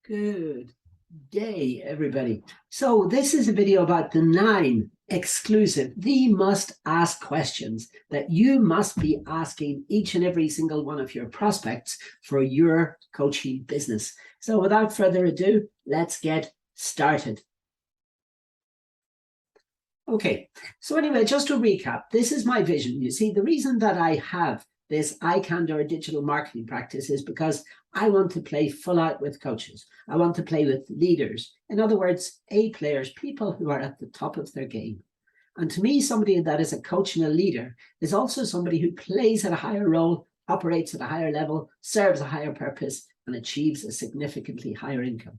Good day, everybody. So this is a video about the 9 exclusive, the must-ask questions that you must be asking each and every single one of your prospects for your coaching business. So without further ado, let's get started. Okay, so anyway, just to recap, this is my vision. You see, the reason that I have this iCandor digital marketing practice is because I want to play full out with coaches. I want to play with leaders. In other words, A players, people who are at the top of their game. And to me, somebody that is a coach and a leader is also somebody who plays at a higher role, operates at a higher level, serves a higher purpose, and achieves a significantly higher income.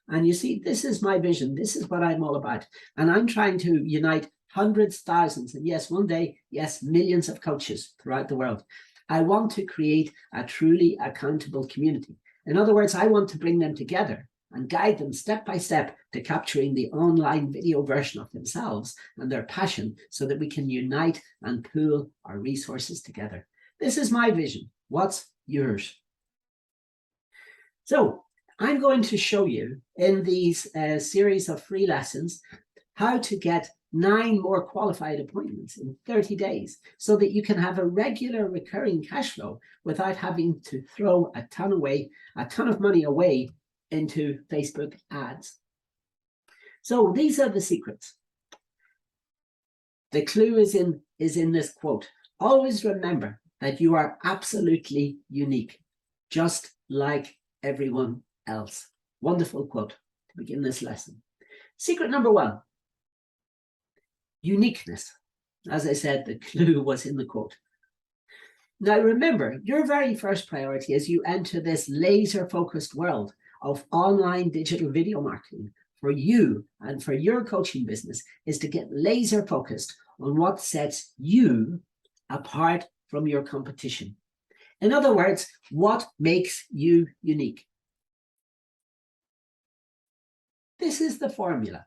And you see, this is my vision. This is what I'm all about. And I'm trying to unite hundreds, thousands, and yes, one day, yes, millions of coaches throughout the world. I want to create a truly accountable community. In other words, I want to bring them together and guide them step by step to capturing the online video version of themselves and their passion so that we can unite and pool our resources together. This is my vision. What's yours? So I'm going to show you in these series of free lessons how to get 9 more qualified appointments in 30 days so that you can have a regular recurring cash flow without having to throw a ton of money away into Facebook ads. So these are the secrets. The clue is in this quote. Always remember that you are absolutely unique, just like everyone else. Wonderful quote to begin this lesson. Secret number 1. Uniqueness. As I said, the clue was in the quote. Now remember, your very first priority as you enter this laser-focused world of online digital video marketing for you and for your coaching business is to get laser-focused on what sets you apart from your competition. In other words, what makes you unique? This is the formula.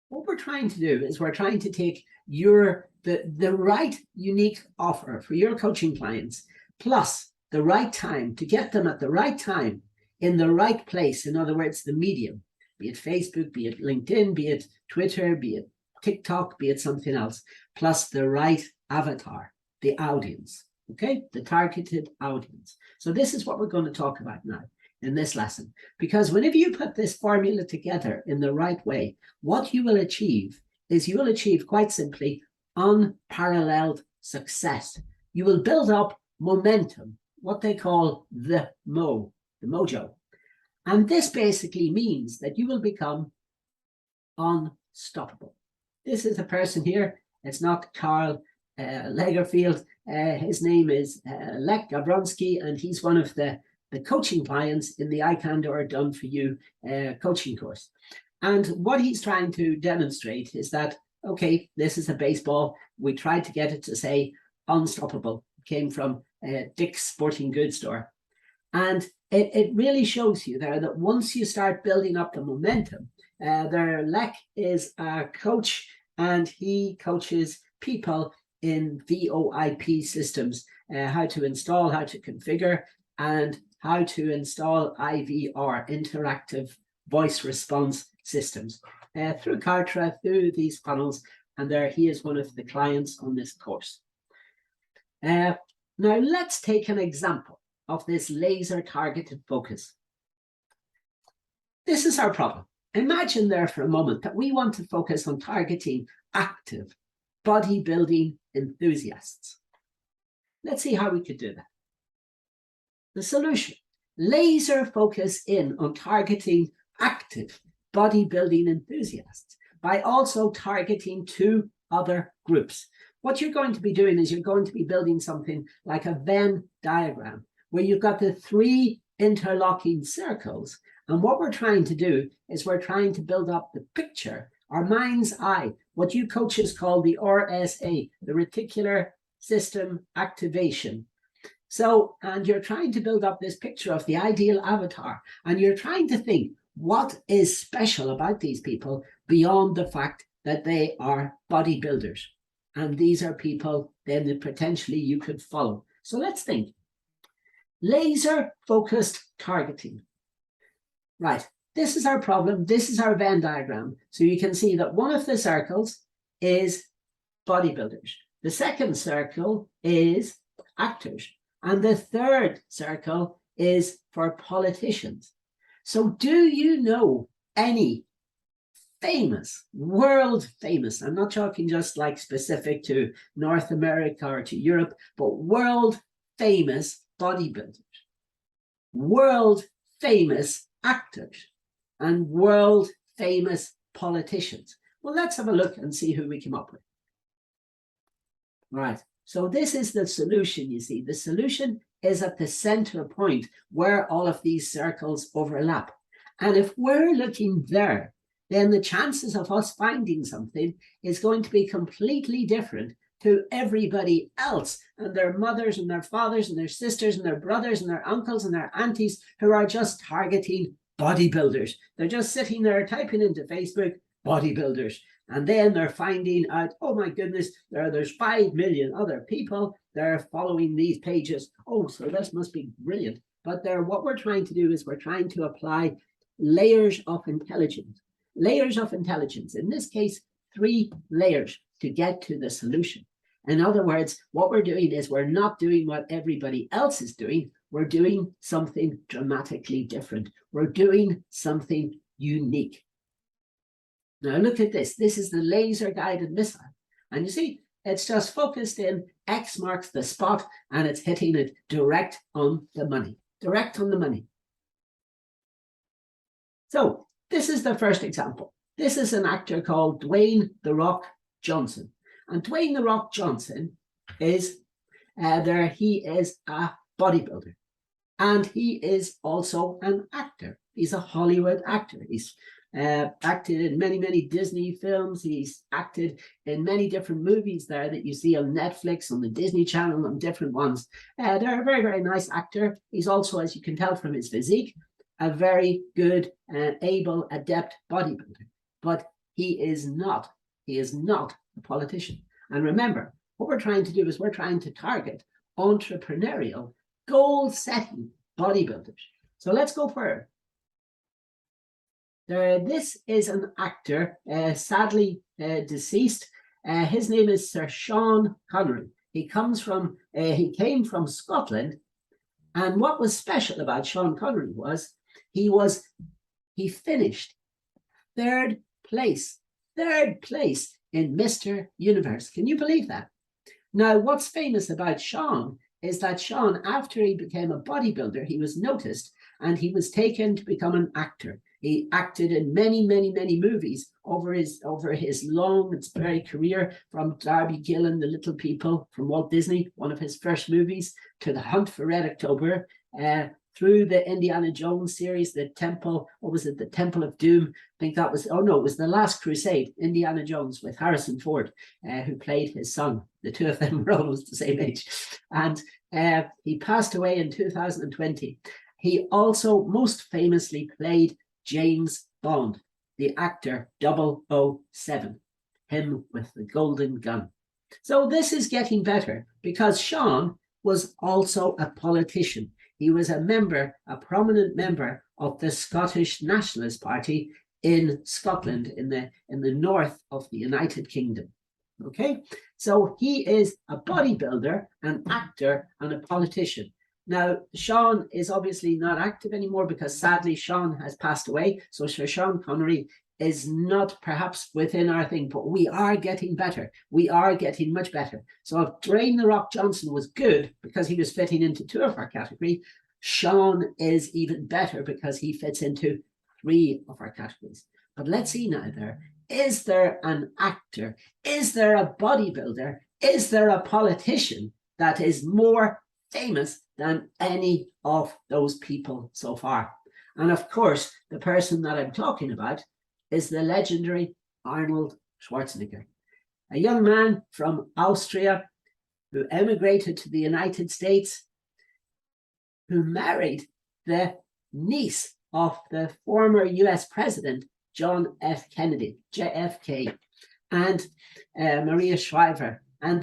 What we're trying to do is we're trying to take the right unique offer for your coaching clients, plus the right time to get them at the right time in the right place. In other words, the medium, be it Facebook, be it LinkedIn, be it Twitter, be it TikTok, be it something else, plus the right avatar, the audience, okay? The targeted audience. So this is what we're going to talk about now in this lesson, because whenever you put this formula together in the right way, what you will achieve is you will achieve quite simply unparalleled success. You will build up momentum, what they call the mojo. And this basically means that you will become unstoppable. This is a person here. It's not Carl Lagerfeld. His name is Lech Gavronsky, and he's one of the coaching clients in the iCandor Done For You coaching course. And what he's trying to demonstrate is that, okay, this is a baseball. We tried to get it to say unstoppable. It came from Dick's Sporting Goods store. And it really shows you there that once you start building up the momentum, Lech is a coach and he coaches people in VoIP systems, how to install, how to configure, and how to install IVR, interactive voice response systems, through Kartra, through these funnels, and there he is one of the clients on this course. Now let's take an example of this laser targeted focus. This is our problem. Imagine there for a moment that we want to focus on targeting active bodybuilding enthusiasts. Let's see how we could do that. The solution: laser focus in on targeting active bodybuilding enthusiasts by also targeting 2 other groups. What you're going to be doing is you're going to be building something like a Venn diagram where you've got the 3 interlocking circles. And what we're trying to do is we're trying to build up the picture, our mind's eye, what you coaches call the RSA, the reticular system activation. So, and you're trying to build up this picture of the ideal avatar, and you're trying to think what is special about these people beyond the fact that they are bodybuilders. And these are people then that potentially you could follow. So let's think. Laser focused targeting. Right. this is our problem. This is our Venn diagram. So you can see that one of the circles is bodybuilders. The second circle is actors. And the third circle is for politicians. So do you know any famous, world famous, I'm not talking just like specific to North America or to Europe, but world famous bodybuilders, world famous actors, and world famous politicians? Well, let's have a look and see who we come up with. All right, so this is the solution, you see. The solution is at the center point where all of these circles overlap. And if we're looking there, then the chances of us finding something is going to be completely different to everybody else and their mothers and their fathers and their sisters and their brothers and their uncles and their aunties who are just targeting bodybuilders. They're just sitting there typing into Facebook, bodybuilders. And then they're finding out, oh my goodness, there's 5 million other people that are following these pages. Oh, so this must be brilliant. But what we're trying to do is we're trying to apply layers of intelligence. Layers of intelligence. In this case, 3 layers to get to the solution. In other words, what we're doing is we're not doing what everybody else is doing. We're doing something dramatically different. We're doing something unique. Now look at this. This is the laser guided missile. And you see, it's just focused in, X marks the spot, and it's hitting it direct on the money. Direct on the money. So this is the first example. This is an actor called Dwayne "The Rock" Johnson. And Dwayne "The Rock" Johnson is he is a bodybuilder. And he is also an actor. He's a Hollywood actor. He's acted in many, many Disney films. He's acted in many different movies there that you see on Netflix, on the Disney Channel, on different ones. They're a very, very nice actor. He's also, as you can tell from his physique, a very good and able, adept bodybuilder. But he is not a politician. And remember, what we're trying to do is we're trying to target entrepreneurial, goal-setting bodybuilders. So let's go further. This is an actor, sadly deceased. His name is Sir Sean Connery. He came from Scotland, and what was special about Sean Connery was he finished third place in Mr. Universe. Can you believe that? Now, what's famous about Sean is that Sean, after he became a bodybuilder, he was noticed and he was taken to become an actor. He acted in many, many, many movies over his long and very career, from Darby Gill and the Little People from Walt Disney, one of his first movies, to The Hunt for Red October, through the Indiana Jones series, the Temple, what was it, the Temple of Doom? I think that was, oh no, it was The Last Crusade, Indiana Jones with Harrison Ford, who played his son. The two of them were almost the same age. And he passed away in 2020. He also most famously played James Bond, the actor 007, him with the golden gun. So this is getting better because Sean was also a politician. He was a prominent member of the Scottish Nationalist Party in Scotland, in the north of the United Kingdom. Okay, so he is a bodybuilder, an actor, and a politician. Now, Sean is obviously not active anymore because sadly Sean has passed away. So Sir Sean Connery is not perhaps within our thing, but we are getting better. We are getting much better. So if Dwayne "The Rock" Johnson was good because he was fitting into 2 of our categories, Sean is even better because he fits into 3 of our categories. But let's see now there. Is there an actor? Is there a bodybuilder? Is there a politician that is more famous than any of those people so far? And of course, the person that I'm talking about is the legendary Arnold Schwarzenegger, a young man from Austria who emigrated to the United States, who married the niece of the former US President, John F. Kennedy, JFK, and Maria Shriver. And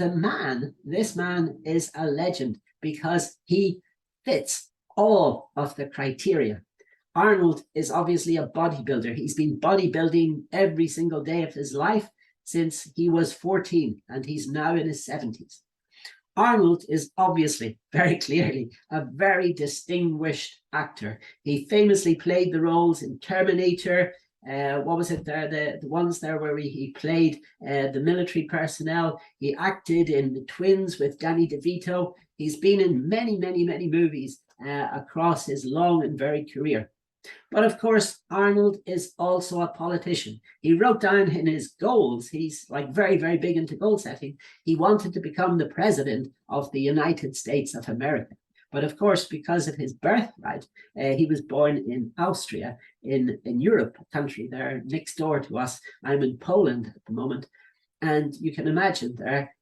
this man is a legend because he fits all of the criteria. Arnold is obviously a bodybuilder. He's been bodybuilding every single day of his life since he was 14, and he's now in his 70s. Arnold is obviously, very clearly, a very distinguished actor. He famously played the roles in Terminator. What was it there? The ones there where he played the military personnel. He acted in The Twins with Danny DeVito. He's been in many, many, many movies across his long and varied career. But of course, Arnold is also a politician. He wrote down in his goals, he's like very, very big into goal setting. He wanted to become the president of the United States of America. But of course, because of his birthright, he was born in Austria, in Europe, a country there next door to us. I'm in Poland at the moment. And you can imagine there,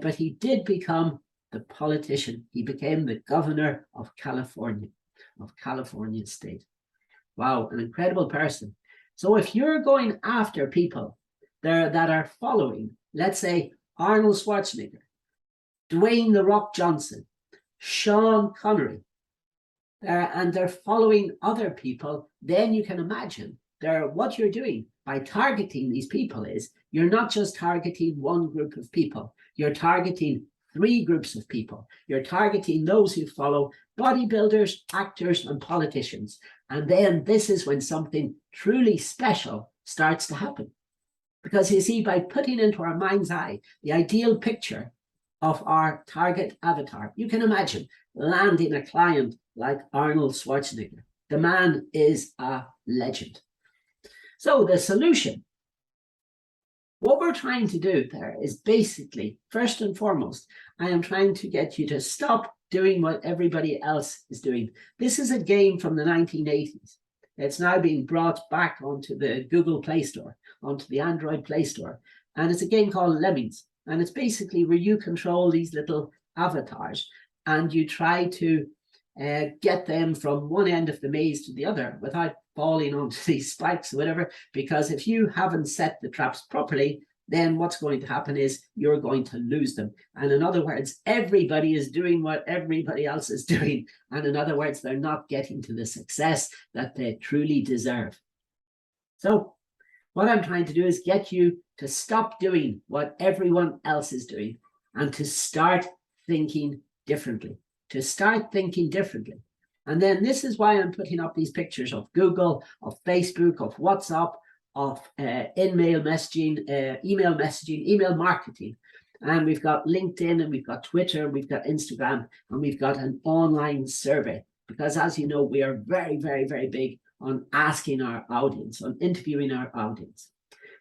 but he did become the politician. He became the governor of California State. Wow, an incredible person. So if you're going after people there that are following, let's say Arnold Schwarzenegger, Dwayne "The Rock" Johnson, Sean Connery, and they're following other people, then you can imagine what you're doing by targeting these people is you're not just targeting one group of people, you're targeting 3 groups of people. You're targeting those who follow bodybuilders, actors, and politicians. And then this is when something truly special starts to happen. Because you see, by putting into our mind's eye the ideal picture of our target avatar, you can imagine landing a client like Arnold Schwarzenegger. The man is a legend. So the solution, what we're trying to do there is basically, first and foremost, I am trying to get you to stop doing what everybody else is doing. This is a game from the 1980s. It's now being brought back onto the Google Play Store, onto the Android Play Store. And it's a game called Lemmings. And it's basically where you control these little avatars and you try to get them from one end of the maze to the other without falling onto these spikes or whatever, because if you haven't set the traps properly, then what's going to happen is you're going to lose them. And in other words, everybody is doing what everybody else is doing. And in other words, they're not getting to the success that they truly deserve. So what I'm trying to do is get you to stop doing what everyone else is doing and to start thinking differently, And then this is why I'm putting up these pictures of Google, of Facebook, of WhatsApp, of email messaging, email marketing. And we've got LinkedIn, and we've got Twitter, and we've got Instagram, and we've got an online survey. Because as you know, we are very, very, very big on asking our audience, on interviewing our audience.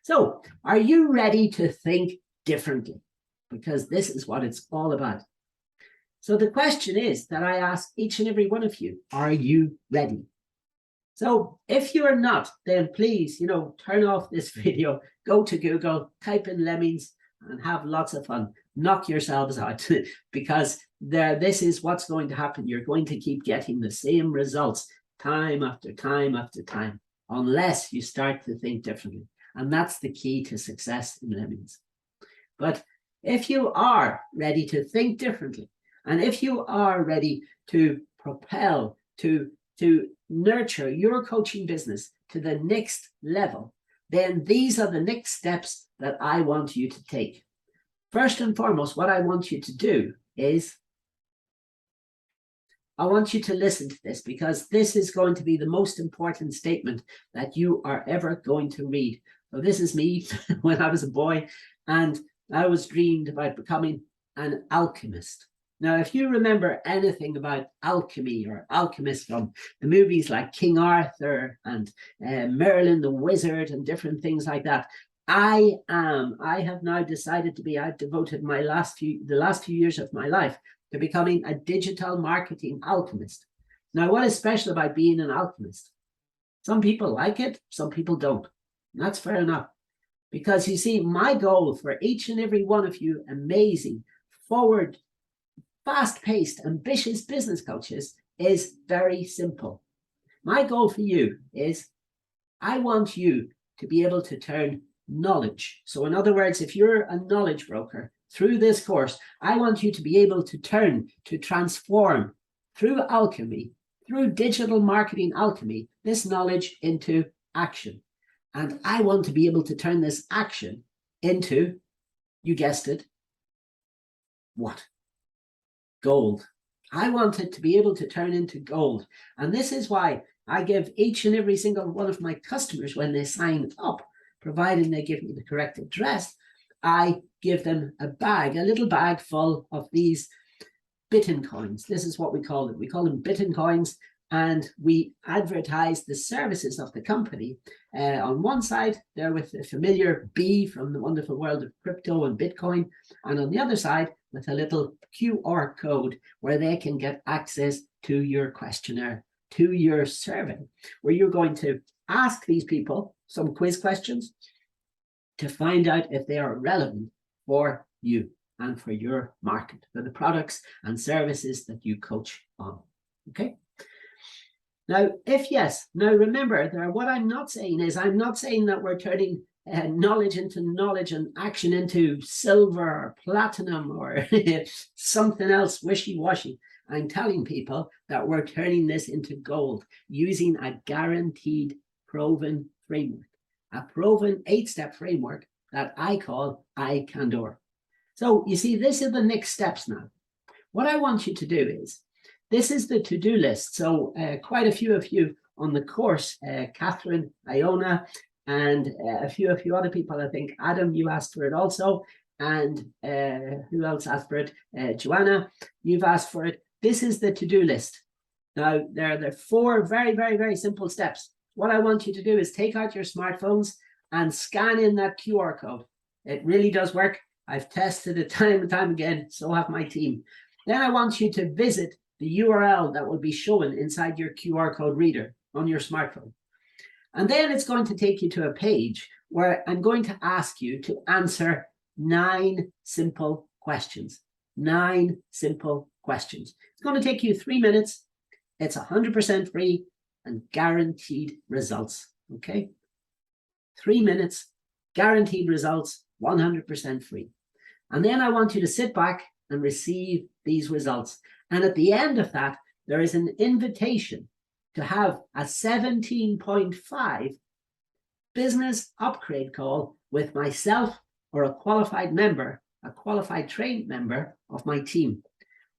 So are you ready to think differently? Because this is what it's all about. So the question is that I ask each and every one of you, are you ready? So if you are not, then please, turn off this video, go to Google, type in Lemmings and have lots of fun. Knock yourselves out because this is what's going to happen. You're going to keep getting the same results time after time after time, unless you start to think differently. And that's the key to success in Lemmings. But if you are ready to think differently, and if you are ready to propel, to nurture your coaching business to the next level, then these are the next steps that I want you to take. First and foremost, what I want you to do is I want you to listen to this, because this is going to be the most important statement that you are ever going to read. So this is me when I was a boy, and I was dreamed about becoming an alchemist. Now, if you remember anything about alchemy or alchemist from the movies like King Arthur and Merlin the Wizard and different things like that, I have now decided to be, I've devoted the last few years of my life to becoming a digital marketing alchemist. Now, what is special about being an alchemist? Some people like it, some people don't. And that's fair enough. Because you see, my goal for each and every one of you amazing, forward, fast-paced, ambitious business coaches is very simple. My goal for you is I want you to be able to turn knowledge. So in other words, if you're a knowledge broker, through this course, I want you to be able to transform through alchemy through digital marketing alchemy, this knowledge into action. And I want to be able to turn this action into, you guessed it, what? Gold. I want it to be able to turn into gold. And this is why I give each and every single one of my customers, when they sign up, providing they give me the correct address, I give them a bag, a little bag full of these Bitcoin coins. This is what we call it. We call them Bitcoin coins, and we advertise the services of the company. On one side, they're with the familiar B from the wonderful world of crypto and Bitcoin, and on the other side, with a little QR code where they can get access to your questionnaire, to your survey, where you're going to ask these people some quiz questions to find out if they are relevant for you and for your market, for the products and services that you coach on. Okay. Now, if yes, now remember, what I'm not saying is, I'm not saying that we're turning knowledge into knowledge and action into silver or platinum or something else wishy-washy. I'm telling people that we're turning this into gold using a guaranteed proven framework, a proven 8-step framework that I call iCandor. So you see, this is the next steps now. What I want you to do is, this is the to-do list. So quite a few of you on the course, Catherine, Iona, and a few other people, I think, Adam, you asked for it also. And who else asked for it? Joanna, you've asked for it. This is the to-do list. Now, there are 4 very, very, very simple steps. What I want you to do is take out your smartphones and scan in that QR code. It really does work. I've tested it time and time again. So have my team. Then I want you to visit the URL that will be shown inside your QR code reader on your smartphone. And then it's going to take you to a page where I'm going to ask you to answer 9 simple questions. 9 simple questions. It's going to take you 3 minutes. It's 100% free and guaranteed results. Okay? 3 minutes, guaranteed results, 100% free. And then I want you to sit back and receive these results. And at the end of that, there is an invitation to have a 17.5 business upgrade call with myself or a qualified member, a qualified trained member of my team,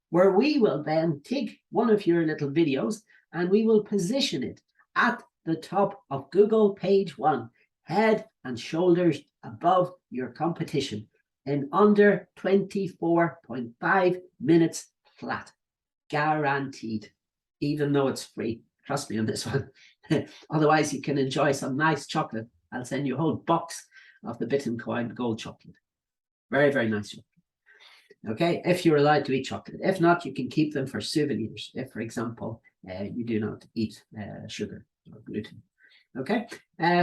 where we will then take one of your little videos and we will position it at the top of Google page 1, head and shoulders above your competition in under 24.5 minutes flat. Guaranteed, even though it's free. Trust me on this one. Otherwise, you can enjoy some nice chocolate. I'll send you a whole box of the Bitcoin gold chocolate. Very, very nice chocolate. Okay, if you're allowed to eat chocolate. If not, you can keep them for souvenirs. If, for example, you do not eat sugar or gluten. Okay,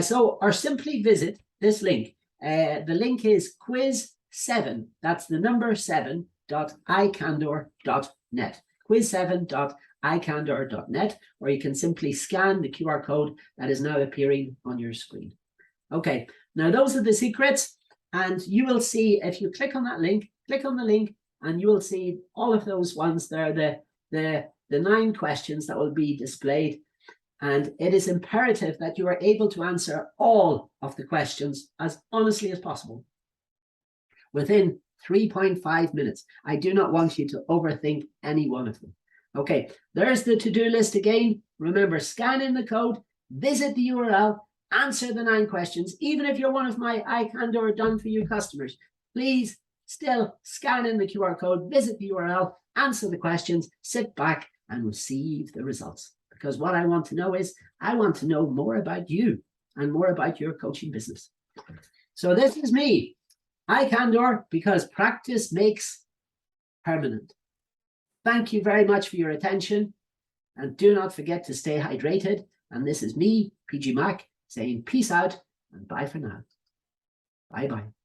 so or simply visit this link. The link is quiz7. That's the number 7.icandor.net. quiz7.icandor.net, or you can simply scan the QR code that is now appearing on your screen. Okay, now those are the secrets, and you will see if you click on that link, click on the link, and you will see all of those ones there, the 9 questions that will be displayed. And it is imperative that you are able to answer all of the questions as honestly as possible within 3.5 minutes. I do not want you to overthink any one of them. Okay, there's the to-do list again. Remember, scan in the code, visit the URL, answer the 9 questions. Even if you're one of my iCandor done for you customers, please still scan in the QR code, visit the URL, answer the questions, sit back and receive the results. Because what I want to know is, I want to know more about you and more about your coaching business. So this is me, iCandor, because practice makes permanent. Thank you very much for your attention, and do not forget to stay hydrated. And this is me, PG Mac, saying peace out and bye for now. Bye-bye.